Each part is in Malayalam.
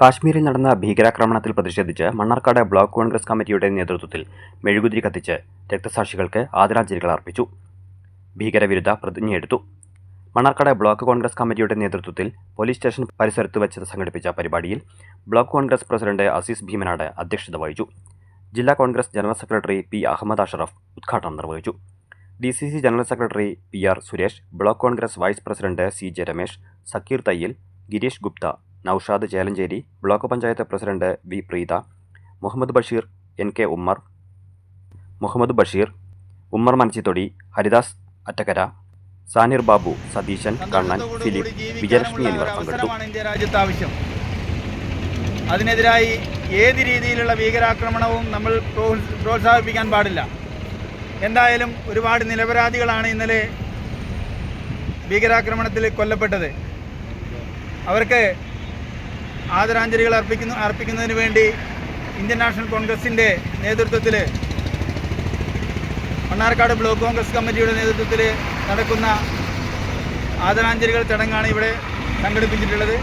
കാശ്മീരിൽ നടന്ന ഭീകരാക്രമണത്തിൽ പ്രതിഷേധിച്ച് മണ്ണാർക്കാട് ബ്ലോക്ക് കോൺഗ്രസ് കമ്മിറ്റിയുടെ നേതൃത്വത്തിൽ മെഴുകുതിരി കത്തിച്ച് രക്തസാക്ഷികൾക്ക് ആദരാഞ്ജലികൾ അർപ്പിച്ചു. ഭീകരവിരുദ്ധ പ്രതിജ്ഞയെടുത്തു. മണ്ണാർക്കാട് ബ്ലോക്ക് കോൺഗ്രസ് കമ്മിറ്റിയുടെ നേതൃത്വത്തിൽ പോലീസ് സ്റ്റേഷൻ പരിസരത്ത് വെച്ച് സംഘടിപ്പിച്ച പരിപാടിയിൽ ബ്ലോക്ക് കോൺഗ്രസ് പ്രസിഡന്റ് അസീസ് ഭീമനാട് അധ്യക്ഷത വഹിച്ചു. ജില്ലാ Congress general secretary P Ahammed Ashraf ഉദ്ഘാടനം നിർവഹിച്ചു. DCC general secretary PR Suresh, block Congress vice president CJ Ramesh, Zakir Thayyil, Girish Gupta, Noushad Chelancheri, block panchayat president V Preetha, Muhammed Basheer, NK Ummer, Muhammed Basheer, Ummer Manchithodi, Haridas Attakkara, Sanir Babu, Satheesan, Kannan, Philip, Vijayalakshmi എന്നിവർ പങ്കെടുത്തു. അതിനെതിരായി ഏത് രീതിയിലുള്ള ഭീകരാക്രമണവും നമ്മൾ പ്രോത്സാഹിപ്പിക്കാൻ പാടില്ല. എന്തായാലും ഒരുപാട് നിരപരാധികളാണ് ഇന്നലെ ഭീകരാക്രമണത്തിൽ കൊല്ലപ്പെട്ടത്. അവർക്ക് ആദരാഞ്ജലികൾ അർപ്പിക്കുന്നതിന് വേണ്ടി ഇന്ത്യൻ നാഷണൽ കോൺഗ്രസിൻ്റെ നേതൃത്വത്തിൽ മണ്ണാർക്കാട് ബ്ലോക്ക് കോൺഗ്രസ് കമ്മിറ്റിയുടെ നേതൃത്വത്തിൽ നടക്കുന്ന ആദരാഞ്ജലികൾ ചടങ്ങാണ് ഇവിടെ സംഘടിപ്പിച്ചിട്ടുള്ളത്.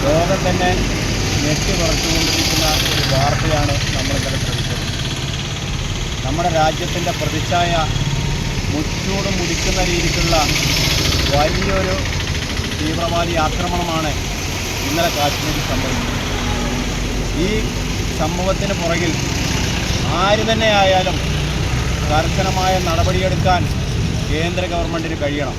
ലോകം തന്നെ ഞെട്ടി മറച്ചുകൊണ്ടിരിക്കുന്ന ഒരു വാർത്തയാണ് നമ്മൾ ഇന്നലെ ശ്രമിച്ചത്. നമ്മുടെ രാജ്യത്തിൻ്റെ പ്രതിച്ഛായ മുച്ചൂട് മുടിക്കുന്ന രീതിക്കുള്ള വലിയൊരു തീവ്രവാദി ആക്രമണമാണ് ഇന്നലെ കാശ്മീരിൽ സംഭവിച്ചത്. ഈ സംഭവത്തിന് പുറകിൽ ആര് തന്നെ ആയാലും കർശനമായ നടപടിയെടുക്കാൻ കേന്ദ്ര ഗവൺമെൻറ്റിന് കഴിയണം.